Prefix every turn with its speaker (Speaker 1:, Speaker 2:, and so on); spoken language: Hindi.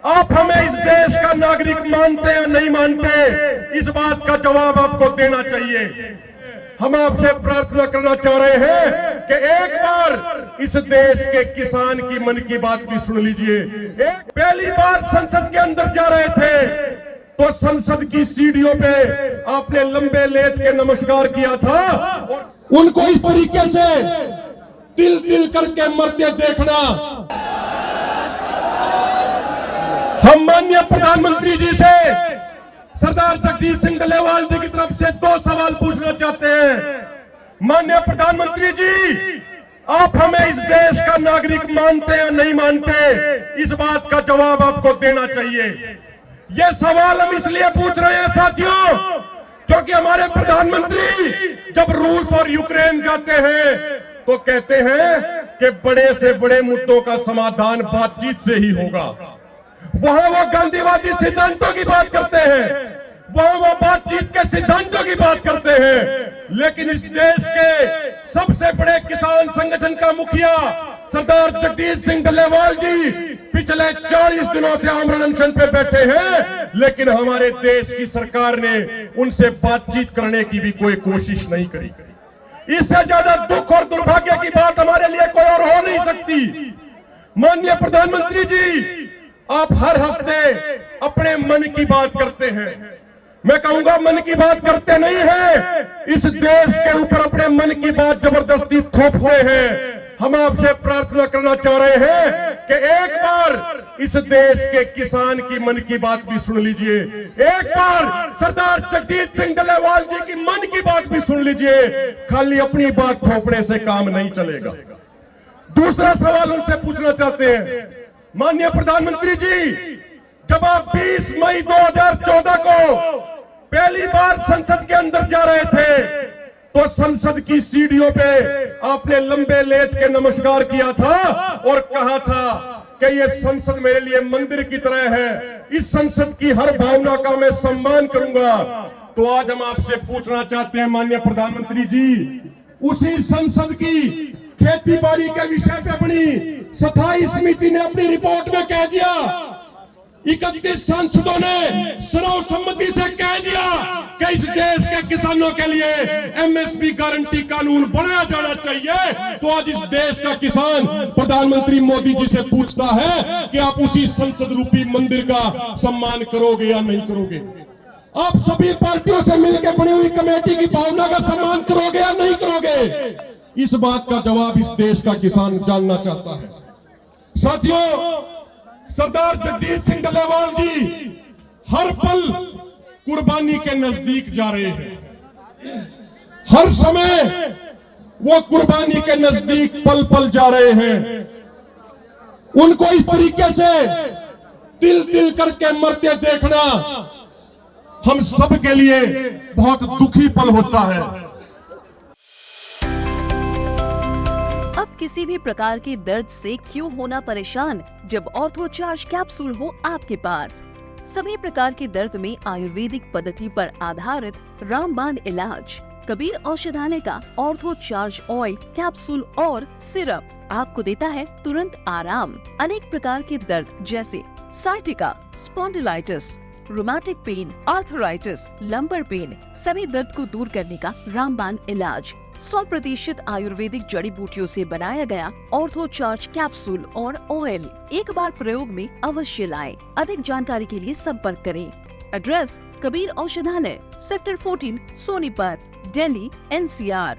Speaker 1: आप हमें इस देश का नागरिक मानते या नहीं मानते, इस बात का जवाब आपको देना चाहिए। हम आपसे प्रार्थना करना चाह रहे हैं कि एक बार इस देश के किसान की मन की बात भी सुन लीजिए। पहली बार संसद के अंदर जा रहे थे तो संसद की सीढ़ियों पे आपने लंबे लेट के नमस्कार किया था। उनको इस तरीके से तिल तिल करके मरते देखना, हम माननीय प्रधानमंत्री जी से सरदार जगदीश सिंह डल्लेवाल जी की तरफ से 2 सवाल पूछना चाहते हैं। माननीय प्रधानमंत्री जी, आप हमें इस देश का नागरिक मानते या नहीं मानते, इस बात का जवाब आपको देना चाहिए। ये सवाल हम इसलिए पूछ रहे हैं साथियों, क्योंकि हमारे प्रधानमंत्री जब रूस और यूक्रेन जाते हैं तो कहते हैं कि बड़े से बड़े मुद्दों का समाधान बातचीत से ही होगा। वहां वो गांधीवादी सिद्धांतों की बात करते हैं, वहां वो बातचीत के सिद्धांतों की बात करते हैं, लेकिन इस देश के सबसे बड़े किसान संगठन का मुखिया सरदार जगदीश सिंह डल्लेवाल जी पिछले 40 दिनों से आमरण अनशन पे बैठे हैं, लेकिन हमारे देश की सरकार ने उनसे बातचीत करने की भी कोई कोशिश नहीं करी। इससे ज्यादा दुख और दुर्भाग्य की बात हमारे लिए कोई और हो नहीं सकती। माननीय प्रधानमंत्री जी, आप हर हफ्ते अपने मन की बात करते हैं, मैं कहूंगा मन की बात करते नहीं हैं, इस देश के ऊपर अपने मन की बात जबरदस्ती थोपते हैं। हम आपसे प्रार्थना करना चाह रहे हैं कि एक बार इस देश के किसान की मन की बात भी सुन लीजिए, एक बार सरदार जगदीश सिंह डल्लेवाल जी की मन की बात भी सुन लीजिए। खाली अपनी बात थोपने से काम नहीं चलेगा। दूसरा सवाल उनसे पूछना चाहते हैं, माननीय प्रधानमंत्री जी, जब आप 20 मई 2014 को पहली बार संसद के अंदर जा रहे थे तो संसद की सीढ़ियों पे आपने लंबे लेट के नमस्कार किया था और कहा था कि ये संसद मेरे लिए मंदिर की तरह है, इस संसद की हर भावना का मैं सम्मान करूंगा। तो आज हम आपसे पूछना चाहते हैं माननीय प्रधानमंत्री जी, उसी संसद की खेती बाड़ी के विषय पे अपनी स्थायी समिति ने अपनी रिपोर्ट में कह दिया, 31 सांसदों ने सर्वसम्मति से कह दिया कि इस देश के किसानों के लिए एमएसपी गारंटी कानून बनाया जाना चाहिए। तो आज इस देश का किसान प्रधानमंत्री मोदी जी से पूछता है कि आप उसी संसद रूपी मंदिर का सम्मान करोगे या नहीं करोगे? आप सभी पार्टियों से मिलकर बनी हुई कमेटी की भावना का सम्मान करोगे या नहीं करोगे? इस बात का जवाब इस देश का किसान जानना चाहता है। साथियों, सरदार जगदीश सिंह डल्लेवाल जी हर पल कुर्बानी के नजदीक जा रहे हैं, हर समय वो कुर्बानी के नजदीक पल पल जा रहे हैं। उनको इस तरीके से तिल तिल करके मरते देखना हम सब के लिए बहुत दुखी पल होता है।
Speaker 2: अब किसी भी प्रकार के दर्द से क्यों होना परेशान, जब ऑर्थोचार्ज कैप्सूल हो आपके पास। सभी प्रकार के दर्द में आयुर्वेदिक पद्धति पर आधारित रामबाण इलाज। कबीर औषधालय का ऑर्थोचार्ज ऑयल, कैप्सूल और सिरप आपको देता है तुरंत आराम। अनेक प्रकार के दर्द जैसे sciatica, spondylitis, rheumatic pain, arthritis, lumbar pain, सभी दर्द को दूर करने का रामबाण इलाज 100% आयुर्वेदिक जड़ी बूटियों से बनाया गया ऑर्थोचार्ज कैप्सूल और ऑयल एक बार प्रयोग में अवश्य लाएं। अधिक जानकारी के लिए संपर्क करें। एड्रेस: कबीर औषधालय, सेक्टर 14, सोनीपत, दिल्ली, NCR।